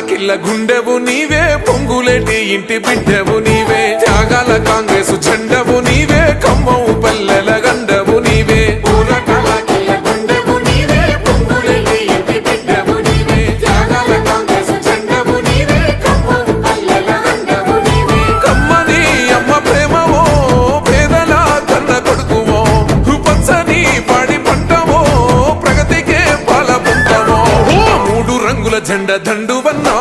కిల్ల గుండెవు నీవే, పొంగులేటి ఇంటి బిడ్డవు నీవే, త్యాగాల కాంగ్రెసు జెండవు నీవే, ఖమ్మం పల్లెల గండవు నీవే. కమ్మని అమ్మ ప్రేమవో, పేదల కన్న కొడుకువో, పచ్చని పాడి పంటవో, ప్రగతికే పాల పొందవో, మూడు రంగుల జెండ దండువన్నా